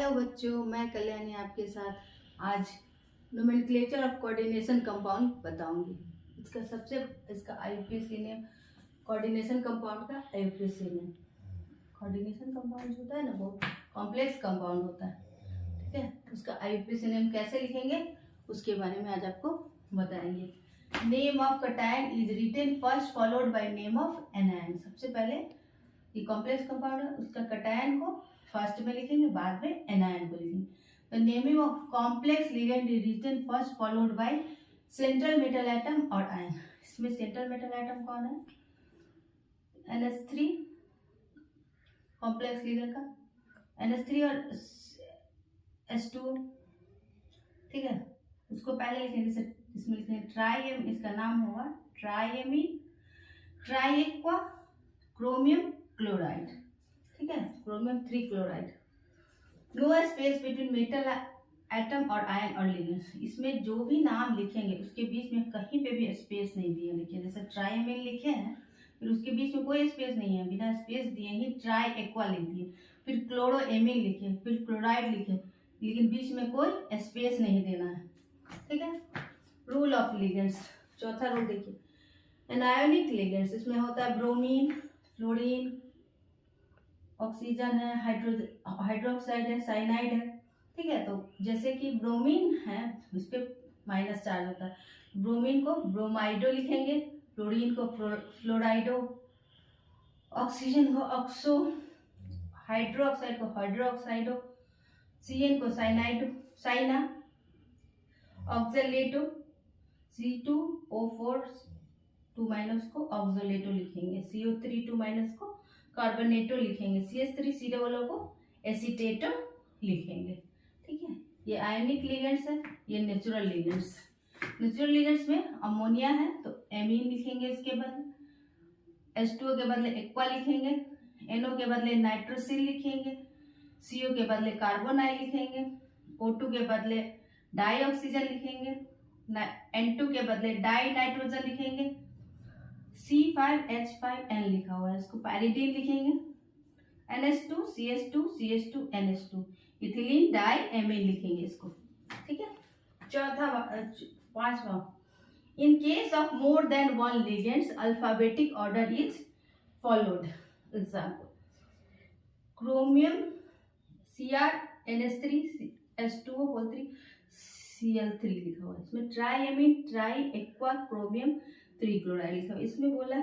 Hello बच्चों, मैं कल्याणी आपके साथ आज नोमेनक्लेचर ऑफ कोऑर्डिनेशन कंपाउंड बताऊंगी। इसका आईयूपीएसी नेम, कोऑर्डिनेशन कंपाउंड का आईयूपीएसी नेम। कोऑर्डिनेशन कंपाउंड होता है ना, बहुत कॉम्प्लेक्स कंपाउंड होता है, ठीक है। उसका आईयूपीएसी नेम कैसे लिखेंगे उसके बारे में आज आपको बताएंगे। Name of cation is written first followed by name of anion. सबसे पहले ये कॉम्प्लेक्स कंपाउंड है, उसका कटायन को फर्स्ट में लिखेंगे, बाद में एनायन को लिखेंगे। तो naming of complex ligand is written first followed by central metal atom और आयन। इसमें सेंट्रल मेटल एटम कौन है? NH3 कॉम्प्लेक्स लिगेंड का NH3 और H2O, ठीक है। उसको पहले लिखेंगे, जैसे इसमें लिखेंगे ट्राईएम, इसका नाम होगा ट्राईएमीन ट्राईएक्वा क्रोमियम क्लोराइड, ठीक है, chromium 3 chloride. No space between metal atom और आयन और लिगेंड्स। इसमें जो भी नाम लिखेंगे उसके बीच में कहीं पे भी स्पेस नहीं दिए लिखे। जैसे ट्राईएमीन लिखे हैं, फिर उसके बीच में कोई स्पेस नहीं है, बिना स्पेस दिए ही ट्राई एक्वा लिख दिए। फिर क्लोरोएमीन लिखे, फिर क्लोराइड लिखे, लेकिन बीच में कोई स्पेस नहीं देना है, ठीक है। रूल ऑफ लिगेंड्स, चौथा रूल देखिए, एनायोनिक लिगेंड्स। इसमें होता है ब्रोमीन, फ्लोरीन, ऑक्सीजन है, हाइड्रोक्साइड है, साइनाइड है, ठीक है। तो जैसे कि ब्रोमीन है, उस पर माइनस चार्ज होता है। ब्रोमीन को ब्रोमाइडो लिखेंगे, फ्लोरीन को फ्लोराइडो, ऑक्सीजन को ऑक्सो, हाइड्रोक्साइड को हाइड्रोक्साइडो, CN को साइनाइडो साइना, ऑक्जेलेटो, C2O4 2- को ऑक्जोलेटो लिखेंगे, CO3 2- को कार्बोनेटो लिखेंगे, CH3COO को एसीटेटो लिखेंगे, ठीक है। ये आयनिक लिगेंड्स है, ये नेचुरल लिगेंड्स। नेचुरल लिगेंड्स में अमोनिया है तो एमीन लिखेंगे, इसके बदले H2O के बदले एक्वा लिखेंगे, NO के बदले नाइट्रोसिल लिखेंगे, CO के बदले कार्बोनाइल लिखेंगे, O2 के बदले डाई ऑक्सीजन लिखेंगे, N2 के बदले डाई नाइट्रोजन लिखेंगे, C5H5N लिखा हुआ है, इसको पैरिडीन लिखेंगे, NH2 CH2 CH2 NH2, ethylene die amine लिखेंगे इसको, ठीक है। पांचवा, in case of more than one ligands alphabetical order is followed. Example, chromium Cr NH3 H2O whole 3 Cl3 लिखा हुआ है, इसमें triammine tri aqua chromium 3 chloride लिखा हुआ है। इसमें बोला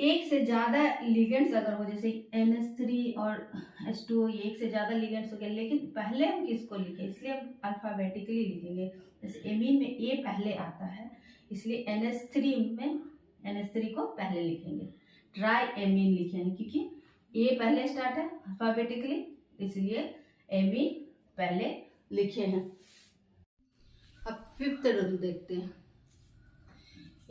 एक से ज्यादा लिगेंड्स अगर हो, जैसे NH3 और H2O, एक से ज्यादा लिगेंड्स हो गए, लेकिन पहले हम किसको लिखें, इसलिए हम अल्फाबेटिकली लिखेंगे। जैसे एमीन में A पहले आता है, इसलिए NH3 में NH3 को पहले लिखेंगे, ट्राई एमीन लिखेंगे, क्योंकि A पहले स्टार्ट है अल्फाबेटिकली, इसलिए एमीन पहले लिखे हैं। अब फिफ्थ रूल देखते हैं।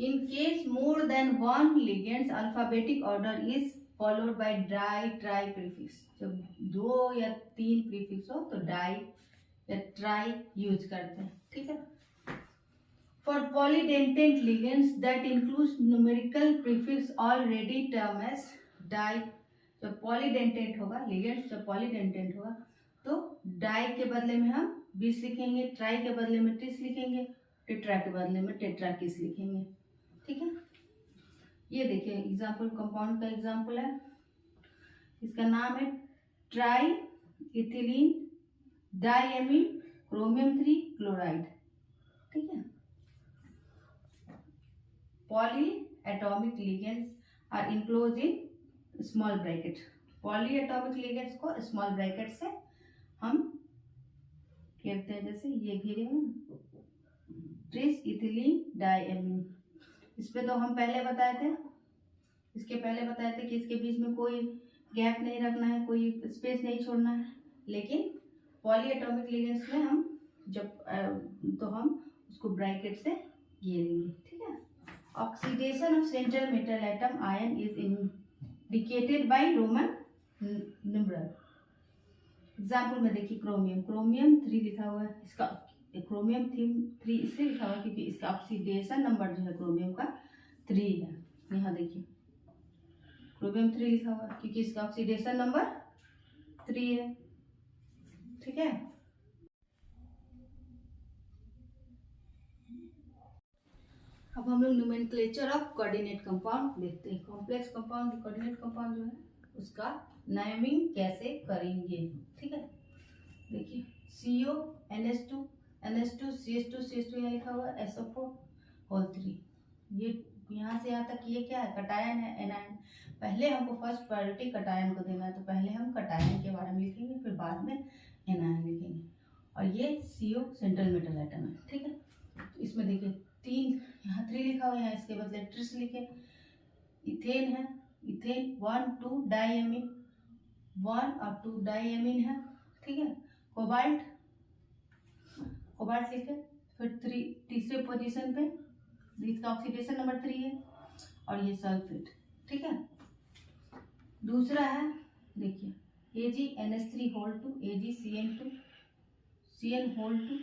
In case more than one ligands, alphabetic order is followed by di tri prefix। जब 2 या 3 प्रीफिक्स हो तो डाई या ट्राई यूज करते हैं, ठीक है। For polydentate ligands that includes numerical prefix already term as di। जब पॉलीडेंटेट होगा लिगेंड, जब पॉलीडेंटेट होगा तो डाई के बदले में हम 20 लिखेंगे, ट्राई के बदले में 30 लिखेंगे, टेट्रा के बदले में टेट्राकिस लिखेंगे, ठीक है। ये देखिए एग्जाम्पल, कंपाउंड का एग्जाम्पल है, इसका नाम है tri ethylene diamine chromium 3 chloride, ठीक है। Poly atomic ligands are enclose in small bracket. Poly atomic ligands को स्मॉल ब्रैकेट से हम कहते हैं, जैसे ये घेरे में ट्रिस इथिलीन डाईएमीन। इसमें तो हम पहले बताए थे, इसके पहले बताए थे कि इसके बीच में कोई गैप नहीं रखना है, कोई स्पेस नहीं छोड़ना है, लेकिन पॉली एटॉमिक लिगेंड्स में हम जब तो हम उसको ब्रैकेट से घेरेंगे, ठीक है। Oxidation of central metal atom ion is indicated by Roman numeral. Example में देखिए, क्रोमियम 3 लिखा हुआ है, इसका क्रोमियम 3 इसलिए लिखा हुआ क्योंकि इसका ऑक्सीडेशन नंबर जो है क्रोमियम का 3 है। यहाँ देखिए क्रोमियम 3 लिखा हुआ है क्योंकि इसका ऑक्सीडेशन नंबर 3 है। ठीक है। अब हम लोग नोमेनक्लेचर ऑफ कोऑर्डिनेट कंपाउंड देखते हैं। कॉम्प्लेक्स कंपाउंड कोऑर्डिनेट कंपाउंड जो है उसका नेमिंग कैसे करेंगे, ठीक है। देखिए CO NH2 NH2 CH2 CH2 यहाँ लिखा हुआ है SO4 होल 3। ये यहाँ से यहाँ तक ये क्या है, कटायन है, एनायन। पहले हमको फर्स्ट प्रायोरिटी कटायन को देना है, तो पहले हम कटायन के बारे में लिखेंगे, फिर बाद में एनायन लिखेंगे। और ये CO सेंट्रल मेटल एटम है, ठीक है। तो इसमें देखिए 3 यहाँ 3 लिखा हुआ है, यहाँ इसके बदले ट्रिस लिखे। इथेन है, इथेन 1 2 डाइएमीन, 1 और 2 डाइएमीन है, ठीक है। कोबाल्ट, कोबाल्ट लिखे। फिर तीसरे पोजीशन पे इसका ऑक्सीडेशन नंबर 3 है, और ये सल्फेट, ठीक है। दूसरा है देखिए AgNH3 whole 2 AgCN2 CN whole 2।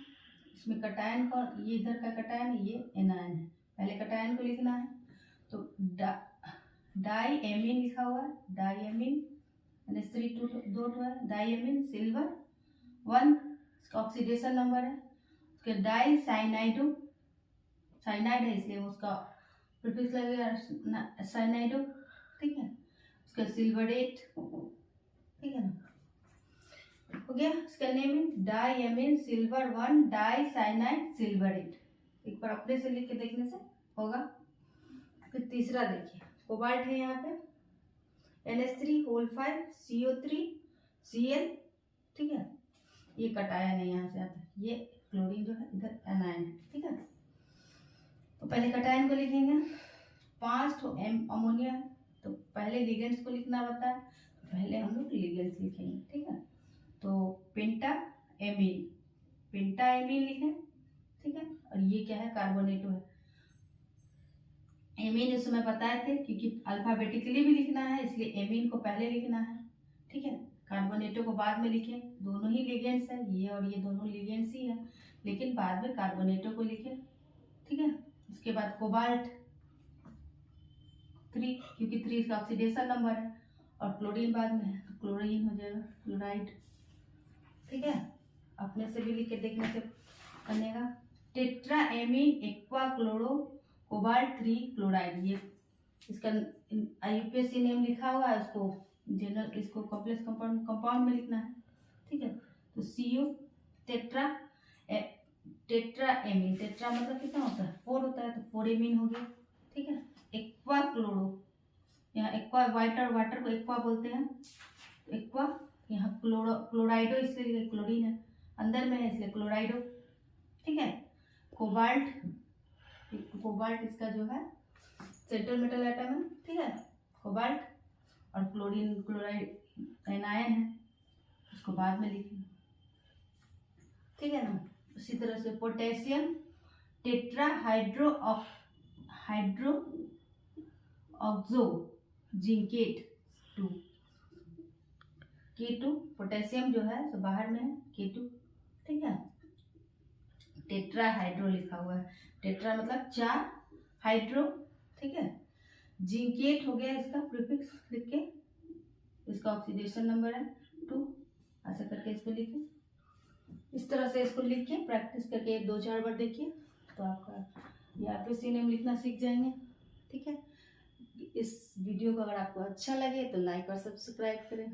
इसमें कटायन कौन, ये इधर का कटायन है, ये एनायन है। पहले कटायन को लिखना है, तो डाइएमीन लिखा हुआ है, डाइएमीन NH3 2 है, डाइएमीन सिल्वर 1, इसका ऑक्सीडेशन नंबर है। उसके डाई साइनाइडो, साइनाइड है इसलिए उसका प्रीफिक्स लगेगा साइनाइडो, ठीक है। उसका सिल्वरेट, ठीक है ना, हो गया। इसका name diamine silver 1 dicyanide silverate. एक बार अपने से लिख के देखने से होगा। फिर तीसरा देखिए कोबाल्ट है यहाँ पे NH3 होल 5 CO3 Cl, ठीक है। ये कटायन है, यहाँ से आता है। ये क्लोरीन जो है इधर एनायन है, ठीक है। तो पहले कटायन को लिखेंगे। 5 तो अमोनिया है, तो पहले लिगेंड्स को लिखना रहता है, तो पहले हम लोग लिगेंड्स लिखेंगे, ठीक है। तो पेंटा एमीन, पेंटा एमीन लिखें, ठीक है। और ये क्या है, कार्बोनेटो है। एमीन इस समय बताए थे क्योंकि अल्फाबेटिकली भी लिखना है, इसलिए एमीन को पहले लिखना है, ठीक है। कार्बोनेटो को बाद में लिखें, दोनों ही लिगेंड्स है, ये और ये दोनों लिगेंड्स ही है, लेकिन बाद में कार्बोनेटो को लिखें, ठीक है। उसके बाद कोबाल्ट 3, क्योंकि 3 इसका ऑक्सीडेशन नंबर है, और क्लोरीन बाद में है, तो क्लोरीन हो जाएगा, क्लोराइड, ठीक है। अपने से भी लिख के देखने से बनेगा। Tetra amine aqua chloro cobalt 3 chloride. ये इसका IUPAC नेम लिखा हुआ है, उसको जनरल इसको कॉम्प्लेक्स कंपाउंड में लिखना है, ठीक है। तो CO tetra tetra amine, tetra मतलब कितना होता है, 4 होता है, तो 4 एमीन हो गया, ठीक है। एक्वा क्लोरो, यहाँ एक्वा वाटर, वाटर को एक्वा बोलते हैं, एक्वा। यहाँ क्लोराइडो इसलिए क्लोरीन है अंदर में है, इसलिए क्लोराइडो, ठीक है। कोबाल्ट, कोबाल्ट इसका जो है सेंट्रल मेटल एटम है, ठीक है। कोबाल्ट और क्लोरीन क्लोराइड एनायन है, उसको बाद में लिखेंगे, ठीक है ना। उसी तरह से potassium tetra hydro oxo zincate 2 K2, potassium जो है तो बाहर में है K2, ठीक है। टेट्रा हाइड्रो लिखा हुआ है, टेट्रा मतलब 4, हाइड्रो, ठीक है। जिंकेट हो गया इसका प्रीफिक्स लिख के, इसका ऑक्सीडेशन नंबर है 2, ऐसा करके इसको लिखे। इस तरह से इसको लिख के प्रैक्टिस करके 2-4 बार देखिए, तो आपका IUPAC नेम लिखना सीख जाएंगे, ठीक है। इस वीडियो को अगर आपको अच्छा लगे तो लाइक और सब्सक्राइब करें।